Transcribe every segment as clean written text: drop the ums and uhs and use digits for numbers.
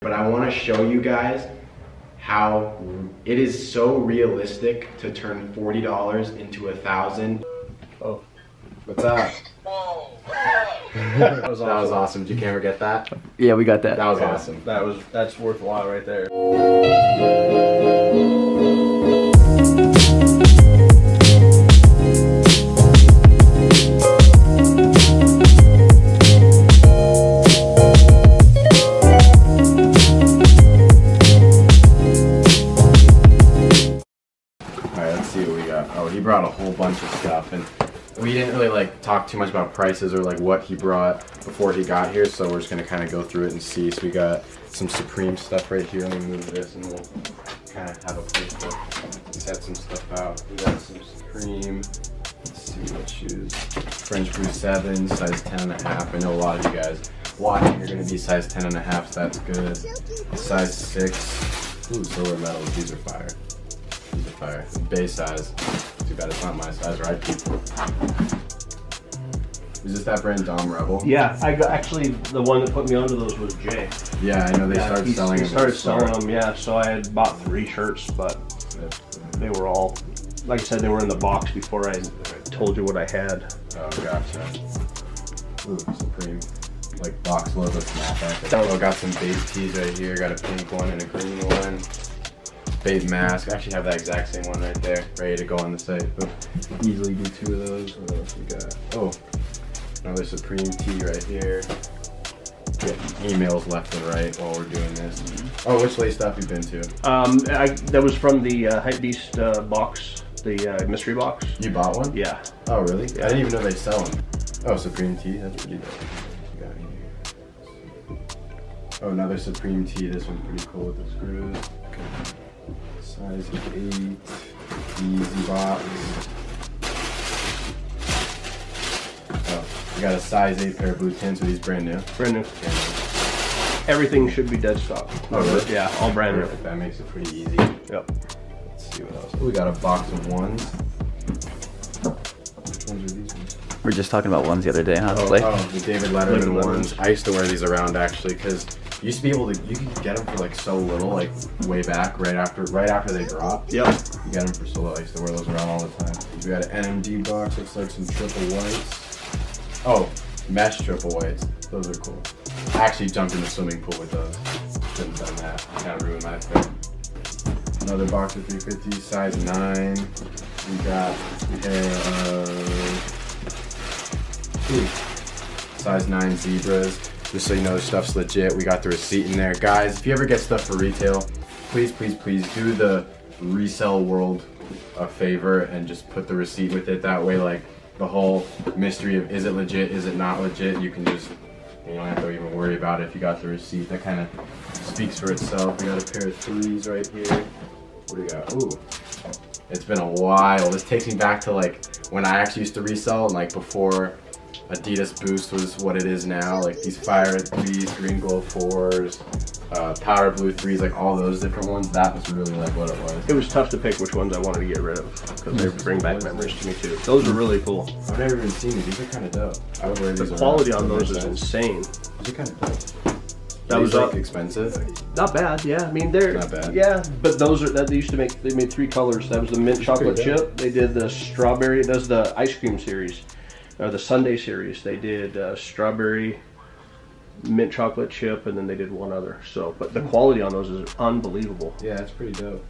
But I want to show you guys how it is so realistic to turn $40 into $1,000. Oh, what's up? That was awesome. Did your camera get that? Yeah, we got that. That was awesome. That's worth a lot right there. He brought a whole bunch of stuff, and we didn't really like talk too much about prices or like what he brought before he got here, so we're just gonna kind of go through it and see. So we got some Supreme stuff right here. Let me move this and we'll kind of have a place to set some stuff out. We got some Supreme. Let's see what shoes. French Brew 7, size 10.5. I know a lot of you guys watching are gonna be size 10.5, so that's good. Size 6. Ooh, silver metals. These are fire. These are fire. Base size. Too bad it's not my size, right, people? Is this that brand Dom Rebel? Yeah, I got, actually the one that put me onto those was Jay. Yeah, I know they started selling them. He started selling them, yeah. So I had bought 3 shirts, but they were all, like I said, they were in the box before I told you what I had. Oh, gotcha. Ooh, Supreme. Like box logo snapback. Oh, got some base tees right here. Got a pink one and a green one. Bait mask. I actually have that exact same one right there, ready to go on the site. But easily do 2 of those. What else we got? Oh, another Supreme tee right here. Getting emails left and right while we're doing this. Oh, which lace stuff you been to? That was from the Hypebeast box, the mystery box. You bought one? Yeah. Oh, really? Yeah. I didn't even know they sell them. Oh, Supreme tee. That's pretty dope. What you got here? Oh, another Supreme tee. This one's pretty cool with the screws. Okay. Size 8, Yeezy box. Oh, we got a size 8 pair of blue tints. Are these brand new? Brand new. Everything should be dead stock. Oh, really? Yeah, all brand new. That makes it pretty easy. Yep. Let's see what else. Oh, we got a box of ones. Which ones are these ones? We were just talking about ones the other day, huh? Oh, the David Letterman ones. I used to wear these around actually because you used to be able to, you could get them for like so little, like way back, right after they dropped. Yep. You get them for so little. I used to wear those around all the time. We got an NMD box. Looks like some triple whites. Oh, mesh triple whites. Those are cool. I actually jumped in the swimming pool with those. Shouldn't have done that. Kind of ruined my fit. Another box of 350, size 9. We got a pair of size 9 zebras. Just so you know, the stuff's legit. We got the receipt in there. Guys, if you ever get stuff for retail, please, please, please do the resell world a favor and just put the receipt with it. That way, like, the whole mystery of is it legit, is it not legit, you can just, you don't have to even worry about it if you got the receipt. That kind of speaks for itself. We got a pair of 3s right here. What do we got? Ooh. It's been a while. This takes me back to, like, when I actually used to resell and, like, before Adidas Boost was what it is now, like these Fire 3s, Green Glow 4s, Powder Blue 3s, like all those different ones. That was really like what it was. It was tough to pick which ones I wanted to get rid of because they bring back memories to me too. Those are really cool. I've never even seen these. These are kind of dope. I would wear these. The quality on those is insane. These are kind of dope. That was like expensive. Not bad, yeah. I mean, they're not bad. Yeah, but those are that they used to make. They made 3 colors. That was the mint chocolate chip. They did the strawberry. That's the ice cream series. Or the Sunday series, they did strawberry, mint chocolate chip, and then they did one other. So, but the quality on those is unbelievable. Yeah, it's pretty dope.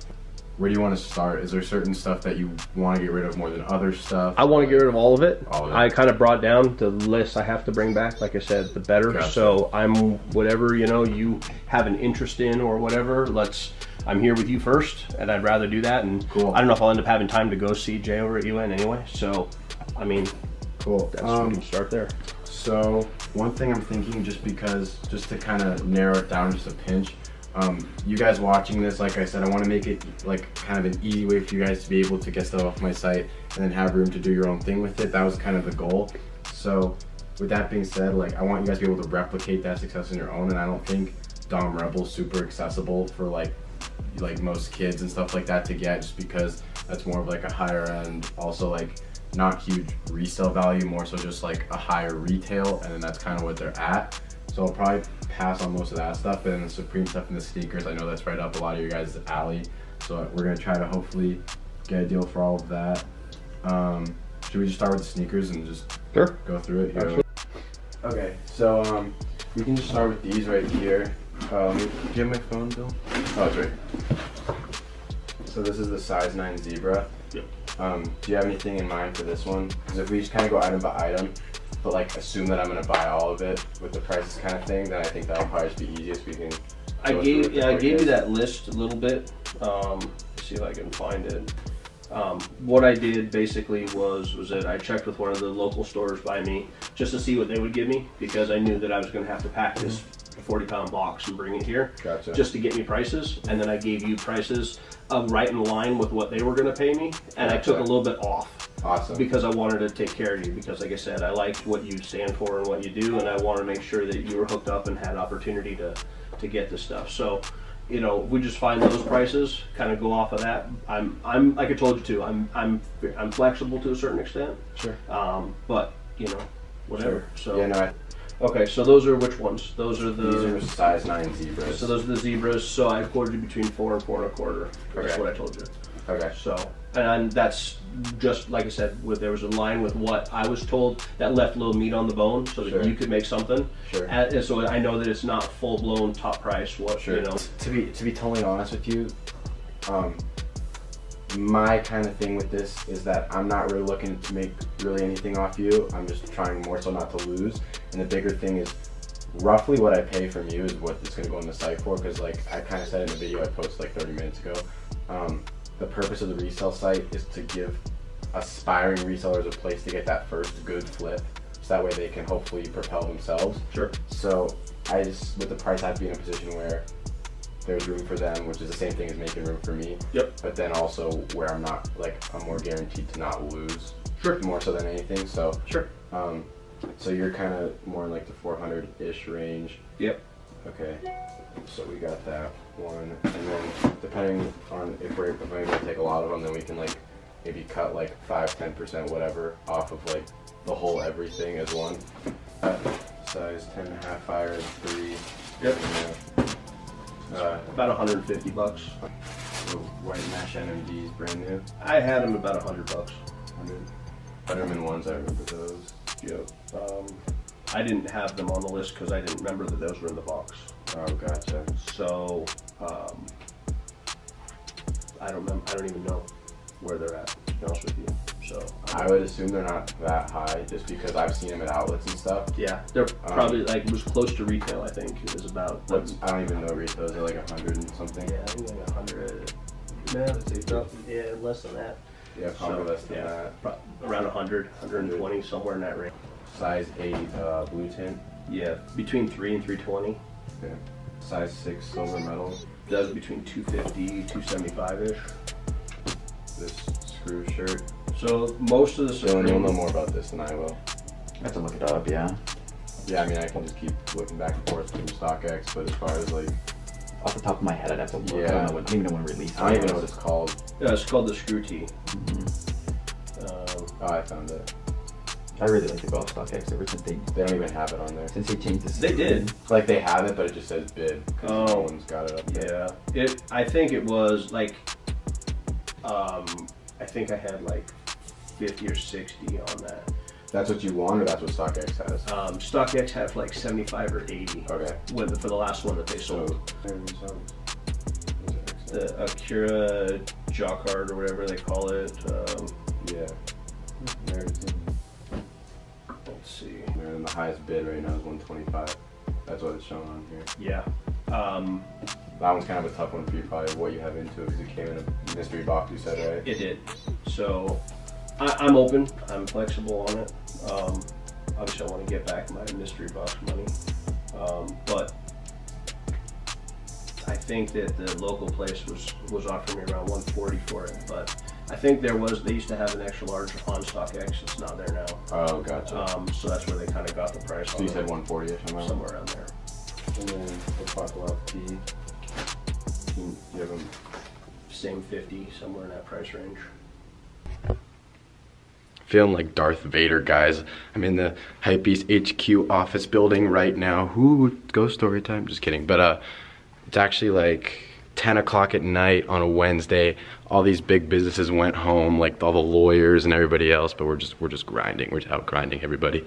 Where do you want to start? Is there certain stuff that you want to get rid of more than other stuff? I want to get rid of all of it. All of it. I kind of brought down the list I have to bring back. Like I said, the better. Gotcha. So I'm whatever you have an interest in or whatever. I'm here with you first, and I'd rather do that. And cool. I don't know if I'll end up having time to go see Jay over at UN anyway. So, I mean. Cool. We can start there. So one thing I'm thinking, just to kind of narrow it down just a pinch, you guys watching this, like I said, I want to make it like kind of an easy way for you guys to be able to get stuff off my site and then have room to do your own thing with it. That was kind of the goal. So with that being said, like I want you guys to be able to replicate that success on your own, and I don't think Dom Rebel's super accessible for like most kids and stuff like that to get, just because that's more of like a higher end, also like not huge resale value, more so just like a higher retail, and then that's kind of what they're at. So I'll probably pass on most of that stuff, and the Supreme stuff and the sneakers, I know that's right up a lot of your guys' alley. So we're gonna try to hopefully get a deal for all of that. Should we just start with the sneakers and just go through it here? Okay, so we can just start with these right here. Do you have my phone, Bill? Oh, it's right here. So this is the size 9 Zebra. Yep. Do you have anything in mind for this one? Because if we just kind of go item by item, but like assume that I'm gonna buy all of it with the prices kind of thing, then I think that'll probably just be easiest. We can. I gave you that list a little bit. See if I can find it. What I did basically was that I checked with one of the local stores by me just to see what they would give me, because I knew that I was going to have to pack this 40-pound box and bring it here. Gotcha. Just to get me prices, and then I gave you prices right in line with what they were going to pay me, and I took a little bit off. Awesome. Because I wanted to take care of you, because like I said, I liked what you stand for and what you do, and I wanted to make sure that you were hooked up and had opportunity to get this stuff. So, you know, if we just find those prices, kind of go off of that. I'm like I told you to, I'm flexible to a certain extent. Sure. But you know, whatever. Sure. So yeah, no. Okay, so those are which ones? Those are the. These are size 9 Zebras. So those are the Zebras. So I quoted you between 4 and 4 1/4. That's Okay. what I told you. Okay. So, and that's just like I said, there was a line with what I was told that left a little meat on the bone, so that Sure. you could make something. Sure. And so I know that it's not full blown top price. What Sure. you know. To be totally honest with you, my kind of thing with this is that I'm not really looking to make really anything off you. I'm just trying more so not to lose. And the bigger thing is roughly what I pay from you is what it's going to go on the site for. Because like I kind of said in the video I posted like 30 minutes ago, the purpose of the resale site is to give aspiring resellers a place to get that first good flip, so that way they can hopefully propel themselves. Sure. So I just, with the price, I have to be in a position where there's room for them, which is the same thing as making room for me. Yep. But then also where I'm not, like, I'm more guaranteed to not lose. Sure. More so than anything. So. Sure. So you're kind of more in like the 400-ish range. Yep. Okay. So we got that one, and then depending on if I'm able to take a lot of them, then we can like maybe cut like 5-10% whatever off of like the whole everything as one. Size 10.5 fire 3. Yep. About $150. The white mesh NMDs, brand new. I had them about $100. 100. Betterman ones, I remember those. Yep. I didn't have them on the list because I didn't remember that those were in the box. Oh, gotcha. So I don't even know where they're at, to be honest with you. So I would assume they're not that high, just because I've seen them at outlets and stuff. yeah, they're probably like was close to retail. I think it was about. I don't even know retail. They're like 100 and something. Yeah, I think like 100. Yeah, less than that. Yeah, probably So, less than that. Around 100, 120, somewhere in that range. Size 8 blue tint. Yeah, between 3 and 320. Okay. Size 6 silver metal. Does between 250, 275-ish. This screw shirt. So most of the Dylan, you'll know more about this than I will. I have to look it up, yeah. Yeah, I mean, I can just keep looking back and forth from StockX, but as far as like, Off the top of my head, I'd have to look. Yeah. I don't even know when released. I don't even know what it's called. it's called the Screw Tee. Oh, I found it. I really like the Golf StockX ever since They don't even have it on there. they changed the They did. Like they have it, but it just says bid. Because no Oh. one's got it up there. Yeah. I think it was like, I think I had like 50 or 60 on that. That's what you want, or that's what StockX has? StockX had like 75 or 80 Okay. for the last one that they So, sold. The Acura Jacquard or whatever they call it. yeah. There it is. Let's see. And the highest bid right now is 125. That's what it's showing on here. Yeah. That one's kind of a tough one for you, probably what you have into it, because it came in a mystery box, you said, right? It did. So I'm open. I'm flexible on it. Obviously, I want to get back my mystery box money. But I think that the local place was offering me around 140 for it. But I think they used to have an extra large on StockX. It's not there now. Oh, gotcha. So that's where they kind of got the price. So on you it. said 140-ish, am I? Somewhere around there. And then the Buckle T. You have them. Same 50, somewhere in that price range. Feeling like Darth Vader, guys. I'm in the Hypebeast HQ office building right now. Ooh, ghost story time. Just kidding. But it's actually like 10 o'clock at night on a Wednesday. All these big businesses went home, like all the lawyers and everybody else, but we're just grinding. We're out grinding everybody.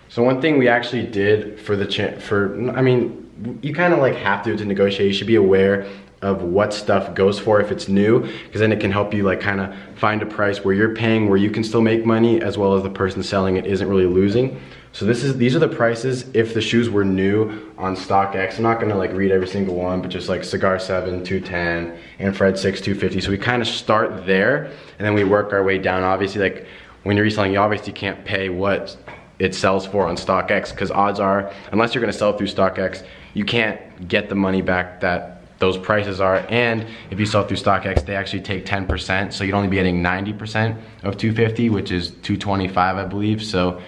So one thing we actually did for the I mean, you kind of like have to negotiate. You should be aware of what stuff goes for if it's new, because then it can help you like kind of find a price where you're paying where you can still make money, as well as the person selling it isn't really losing. So these are the prices if the shoes were new on StockX. I'm not gonna like read every single one, but just like Cigar 7, 210, and Fred 6, 250. So we kind of start there and then we work our way down. Obviously, like when you're reselling, you obviously can't pay what it sells for on StockX, because odds are, unless you're gonna sell through StockX, you can't get the money back that those prices are. And if you sell through StockX, they actually take 10%, so you'd only be getting 90% of 250, which is 225, I believe. So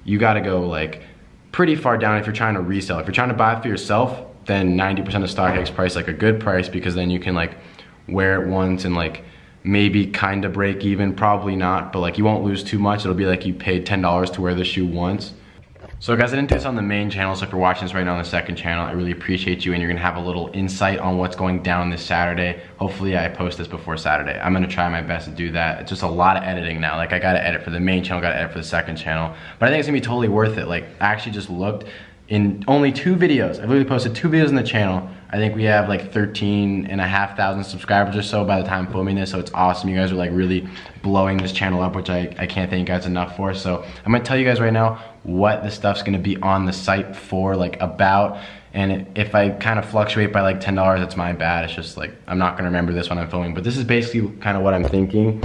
you gotta go like pretty far down if you're trying to resell. If you're trying to buy it for yourself, then 90% of StockX price, like a good price, because then you can like wear it once and like maybe kind of break even, probably not, but like you won't lose too much. It'll be like you paid $10 to wear the shoe once. So guys, I didn't do this on the main channel, so if you're watching this right now on the second channel, I really appreciate you, and you're gonna have a little insight on what's going down this Saturday. Hopefully I post this before Saturday. I'm gonna try my best to do that. It's just a lot of editing now. Like I gotta edit for the main channel, gotta edit for the second channel. But I think it's gonna be totally worth it. Like I actually just looked in only 2 videos. I've literally posted 2 videos on the channel. I think we have like 13,500 subscribers or so by the time filming this, so it's awesome. You guys are like really blowing this channel up, which I can't thank you guys enough for. So I'm gonna tell you guys right now what the stuff's gonna be on the site for, like about, and if I kind of fluctuate by like $10, that's my bad. It's just like, I'm not gonna remember this when I'm filming, but this is basically kind of what I'm thinking.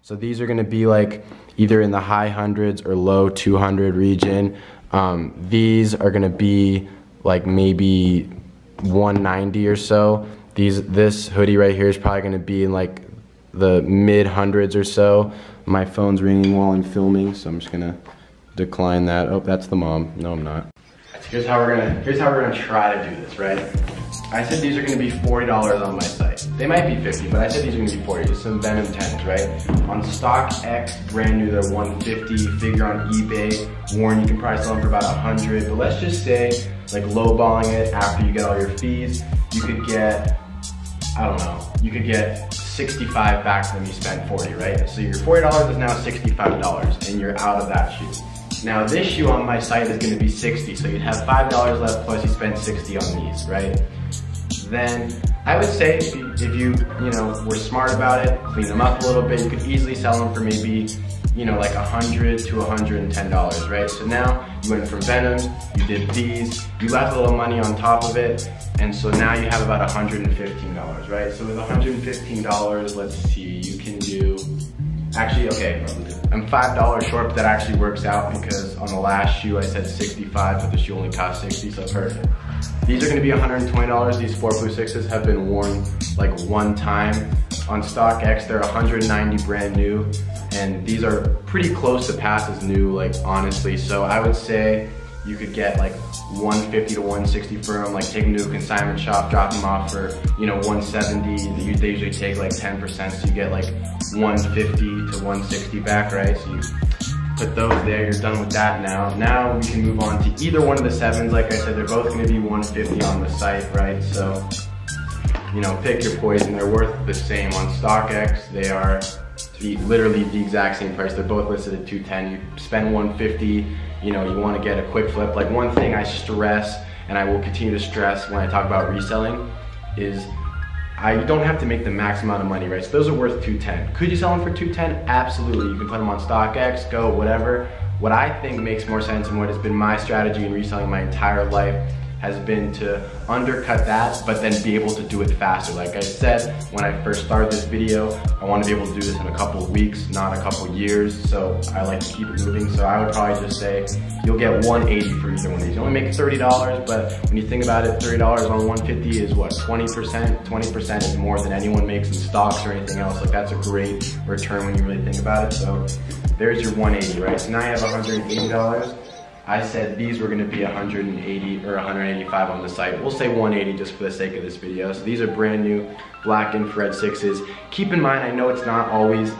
So these are gonna be like either in the high hundreds or low 200 region. These are gonna be like maybe 190 or so. This hoodie right here is probably gonna be in like the mid hundreds or so. My phone's ringing while I'm filming, so I'm just gonna decline that. Oh, that's the mom. No, I'm not. Here's how we're gonna try to do this, right? I said these are gonna be $40 on my site. They might be 50, but I said these are gonna be 40. Just some Venom 10s, right? On StockX, brand new, they're 150. Figure on eBay, Warren, you can probably sell them for about 100. But let's just say, like lowballing it after you get all your fees, you could get, I don't know, you could get 65 back from you spent 40, right? So your $40 is now $65, and you're out of that shoe. Now this shoe on my site is gonna be 60, so you'd have $5 left plus you spent 60 on these, right? Then I would say if you were smart about it, clean them up a little bit, you could easily sell them for maybe, like $100 to $110, right? So now you went from Venoms, you did these, you left a little money on top of it, and so now you have about $115, right? So with $115, let's see, you can do, actually, okay, I'm $5 short, but that actually works out because on the last shoe I said 65, but the shoe only cost 60, so perfect. These are gonna be $120. These 4 Blue 6s have been worn like one time. On StockX, they're 190 brand new, and these are pretty close to pass as new, like honestly. So I would say you could get like 150 to 160 for them, like take them to a consignment shop, drop them off for 170. They usually take like 10%, so you get like 150 to 160 back, right? So you put those there, you're done with that now. Now we can move on to either one of the 7s. Like I said, they're both gonna be 150 on the site, right? So, pick your poison. They're worth the same. On StockX, they are literally the exact same price. They're both listed at 210. You spend 150, you wanna get a quick flip. Like one thing I stress, and I will continue to stress when I talk about reselling, is I don't have to make the max amount of money, right? So those are worth 210. Could you sell them for 210? Absolutely. You can put them on StockX, Go, whatever. What I think makes more sense and what has been my strategy in reselling my entire life has been to undercut that, but then be able to do it faster. Like I said, when I first started this video, I want to be able to do this in a couple of weeks, not a couple of years. So I like to keep it moving. So I would probably just say you'll get 180 for either one of these. You only make $30, but when you think about it, $30 on 150 is what, 20%? 20% is more than anyone makes in stocks or anything else. Like that's a great return when you really think about it. So there's your 180, right? So now you have $180. I said these were gonna be 180 or 185 on the site. We'll say 180 just for the sake of this video. So these are brand new black infrared 6s. Keep in mind, I know it's not always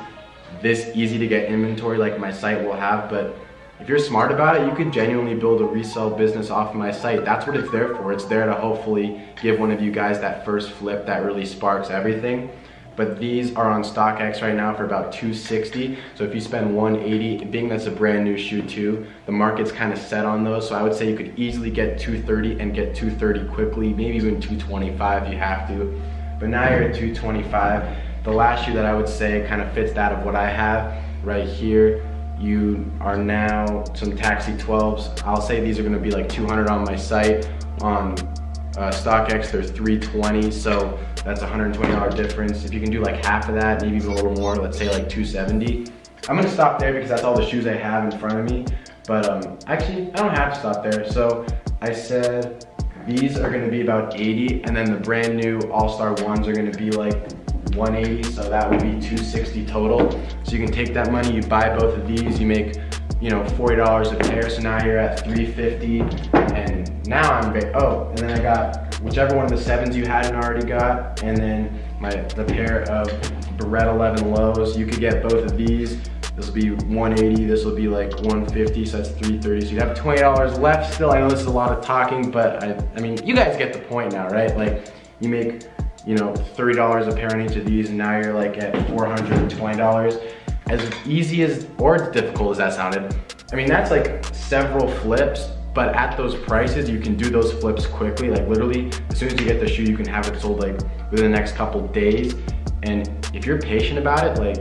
this easy to get inventory like my site will have, but if you're smart about it, you could genuinely build a resale business off my site. That's what it's there for. It's there to hopefully give one of you guys that first flip that really sparks everything. But these are on StockX right now for about $260. So if you spend $180, being that's a brand new shoe too, the market's kind of set on those. So I would say you could easily get $230 and get $230 quickly, maybe even $225 if you have to. But now you're at $225. The last shoe that I would say kind of fits that of what I have right here. You are now some Taxi 12s. I'll say these are gonna be like $200 on my site. On StockX, they're $320, so that's a $120 difference. If you can do like half of that, maybe even a little more, let's say like $270. I'm gonna stop there because that's all the shoes I have in front of me. But actually, I don't have to stop there. So I said these are gonna be about 80, and then the brand new All-Star ones are gonna be like 180, so that would be 260 total. So you can take that money, you buy both of these, you make, you know, $40 a pair, so now you're at $350, and now I'm, and then I got whichever one of the 7s you hadn't already got, and then the pair of Barrett 11 lows. You could get both of these. This will be 180, this will be like 150, so that's 330. So you have $20 left still. I know this is a lot of talking, but I mean, you guys get the point now, right? Like, you make, you know, $30 a pair on each of these, and now you're like at $420. As easy as, or as difficult as that sounded, I mean, that's like several flips, but at those prices, you can do those flips quickly. Like literally, as soon as you get the shoe, you can have it sold like within the next couple days. And if you're patient about it, like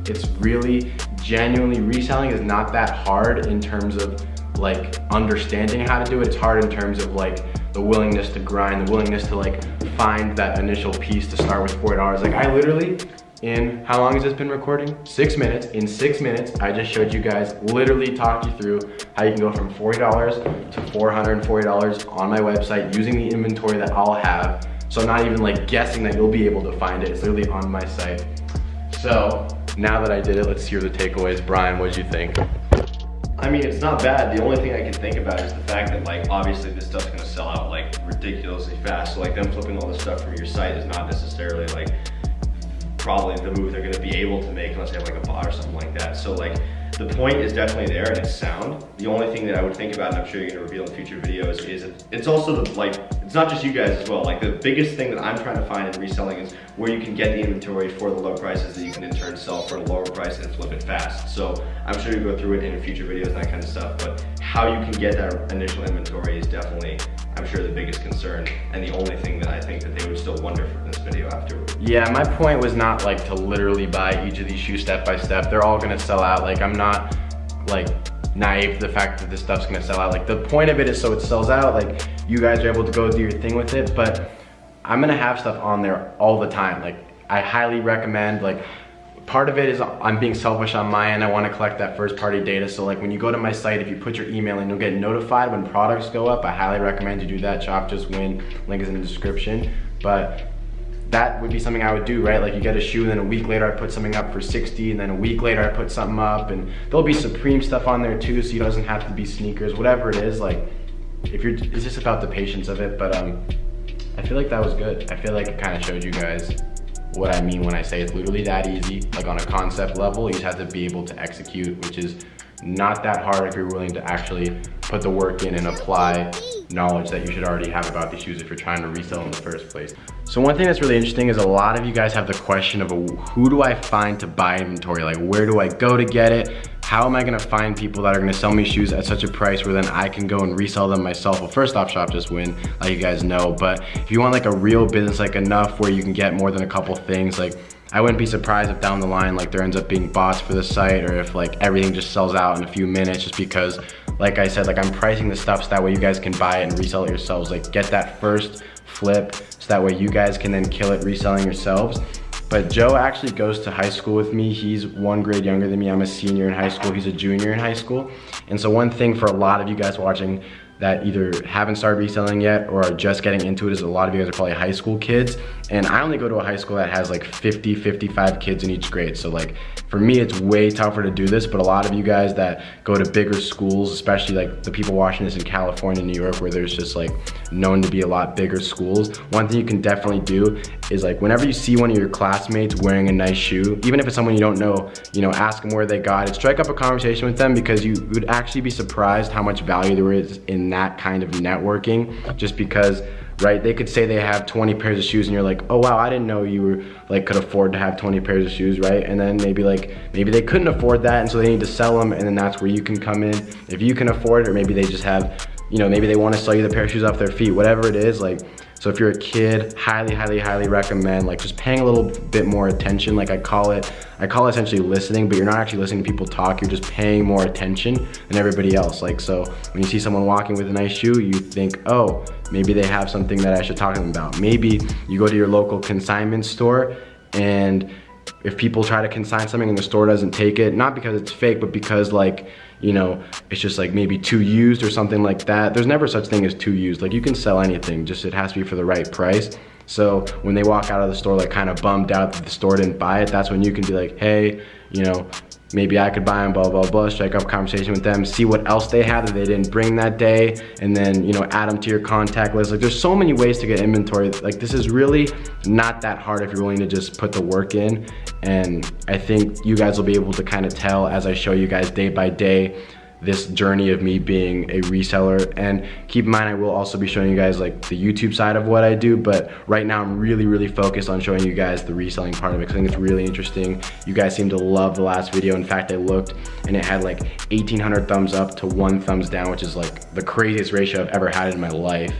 it's really, genuinely, reselling is not that hard in terms of like understanding how to do it. It's hard in terms of like the willingness to grind, the willingness to like find that initial piece to start with $40. Like I literally, in, how long has this been recording? 6 minutes. In 6 minutes, I just showed you guys, literally talked you through how you can go from $40 to $440 on my website using the inventory that I'll have. So I'm not even like guessing that you'll be able to find it. It's literally on my site. So now that I did it, let's hear the takeaways. Brian, what did you think? I mean, it's not bad. The only thing I can think about is the fact that, like, obviously this stuff's gonna sell out like ridiculously fast. So like them flipping all this stuff from your site is not necessarily like probably the move they're gonna be able to make unless they have like a bot or something like that. So like the point is definitely there and it's sound. The only thing that I would think about, and I'm sure you're gonna reveal in future videos, is it's also the, like, it's not just you guys as well. Like the biggest thing that I'm trying to find in reselling is where you can get the inventory for the low prices that you can in turn sell for a lower price and flip it fast. So I'm sure you'll go through it in future videos and that kind of stuff, but how you can get that initial inventory is definitely, I'm sure, the biggest concern and the only thing that I think that they would still wonder from this video afterward. Yeah, my point was not like to literally buy each of these shoes step by step. They're all gonna sell out. Like I'm not like naive to the fact that this stuff's gonna sell out. Like the point of it is so it sells out, like you guys are able to go do your thing with it, but I'm gonna have stuff on there all the time. Like I highly recommend, like part of it is I'm being selfish on my end. I wanna collect that first party data. So like when you go to my site, if you put your email in, you'll get notified when products go up. I highly recommend you do that. Shop Just Win, link is in the description. But that would be something I would do, right? Like you get a shoe and then a week later I put something up for 60, and then a week later I put something up, and there'll be Supreme stuff on there too, so it doesn't have to be sneakers, whatever it is. Like if you're, it's just about the patience of it. But I feel like that was good. I feel like it kind of showed you guys what I mean when I say it's literally that easy. Like on a concept level, you just have to be able to execute, which is not that hard if you're willing to actually put the work in and apply knowledge that you should already have about these shoes if you're trying to resell in the first place. So one thing that's really interesting is a lot of you guys have the question of who do I find to buy inventory? Like where do I go to get it? How am I gonna find people that are gonna sell me shoes at such a price where then I can go and resell them myself? Well, first off, Shop Just Win, like you guys know, but if you want like a real business, like enough where you can get more than a couple things, like I wouldn't be surprised if down the line like there ends up being bots for the site, or if like everything just sells out in a few minutes, just because like I said, like I'm pricing the stuff so that way you guys can buy it and resell it yourselves. Like get that first flip so that way you guys can then kill it reselling yourselves. But Joe actually goes to high school with me. He's 1 grade younger than me. I'm a senior in high school. He's a junior in high school. And so one thing for a lot of you guys watching that either haven't started reselling yet or are just getting into it is a lot of you guys are probably high school kids. And I only go to a high school that has like 50, 55 kids in each grade. So like for me, it's way tougher to do this, but a lot of you guys that go to bigger schools, especially like the people watching this in California, New York, where there's just like known to be a lot bigger schools, one thing you can definitely do is like whenever you see one of your classmates wearing a nice shoe, even if it's someone you don't know, you know, ask them where they got it, strike up a conversation with them, because you would actually be surprised how much value there is in that kind of networking, just because, right, they could say they have 20 pairs of shoes and you're like, oh wow, I didn't know you were like could afford to have 20 pairs of shoes, right? And then maybe they couldn't afford that and so they need to sell them, and then that's where you can come in if you can afford it, or maybe they just have, you know, maybe they want to sell you the pair of shoes off their feet, whatever it is. Like, so if you're a kid, highly recommend like just paying a little bit more attention. Like I call it essentially listening, but you're not actually listening to people talk, you're just paying more attention than everybody else. Like, so when you see someone walking with a nice shoe, you think, oh, maybe they have something that I should talk to them about. Maybe you go to your local consignment store, and if people try to consign something and the store doesn't take it, not because it's fake, but because like, you know, it's just like maybe too used or something like that. There's never such thing as too used. Like you can sell anything, just it has to be for the right price. So when they walk out of the store like kind of bummed out that the store didn't buy it, that's when you can be like, hey, you know, maybe I could buy them, blah, blah, blah, strike up a conversation with them, see what else they have that they didn't bring that day, and then, you know, add them to your contact list. Like there's so many ways to get inventory. Like this is really not that hard if you're willing to just put the work in. And I think you guys will be able to kind of tell as I show you guys day by day this journey of me being a reseller. And keep in mind, I will also be showing you guys like the YouTube side of what I do, but right now I'm really focused on showing you guys the reselling part of it, because I think it's really interesting. You guys seem to love the last video. In fact, I looked and it had like 1,800 thumbs up to 1 thumbs down, which is like the craziest ratio I've ever had in my life.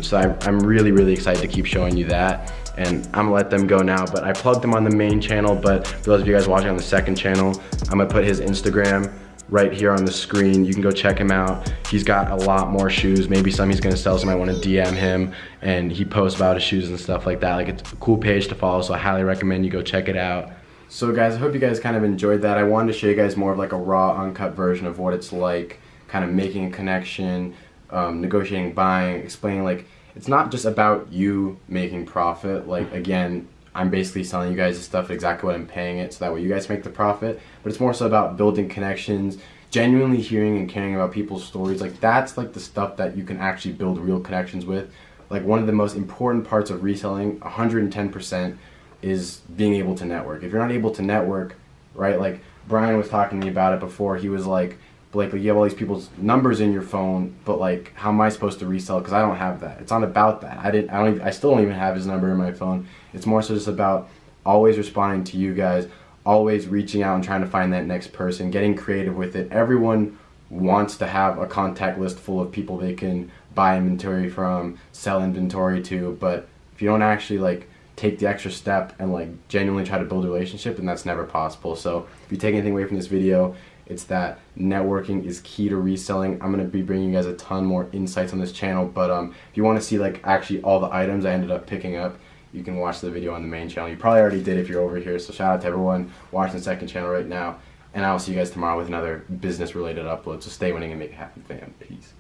So I'm really excited to keep showing you that. And I'm gonna let them go now, but I plugged them on the main channel, but for those of you guys watching on the second channel, I'm gonna put his Instagram right here on the screen. You can go check him out. He's got a lot more shoes. Maybe some he's gonna sell, so I wanna DM him, and he posts about his shoes and stuff like that. Like, it's a cool page to follow, so I highly recommend you go check it out. So guys, I hope you guys kind of enjoyed that. I wanted to show you guys more of like a raw, uncut version of what it's like, kind of making a connection, negotiating, buying, explaining, like, it's not just about you making profit. Like, again, I'm basically selling you guys the stuff exactly what I'm paying it, so that way you guys make the profit. But it's more so about building connections, genuinely hearing and caring about people's stories. Like, that's like the stuff that you can actually build real connections with. Like, one of the most important parts of reselling, 110%, is being able to network. If you're not able to network, right, like Brian was talking to me about it before. He was like, Blake, you have all these people's numbers in your phone, but like, how am I supposed to resell? Because I don't have that. It's not about that. I still don't even have his number in my phone. It's more so just about always responding to you guys, always reaching out and trying to find that next person, getting creative with it. Everyone wants to have a contact list full of people they can buy inventory from, sell inventory to, but if you don't actually like take the extra step and like genuinely try to build a relationship, then that's never possible. So if you take anything away from this video, it's that networking is key to reselling. I'm going to be bringing you guys a ton more insights on this channel, but if you want to see like actually all the items I ended up picking up, you can watch the video on the main channel. You probably already did if you're over here, so shout out to everyone watching the second channel right now, and I will see you guys tomorrow with another business related upload. So stay winning and make it happen, fam. Peace.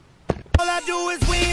All I do is win.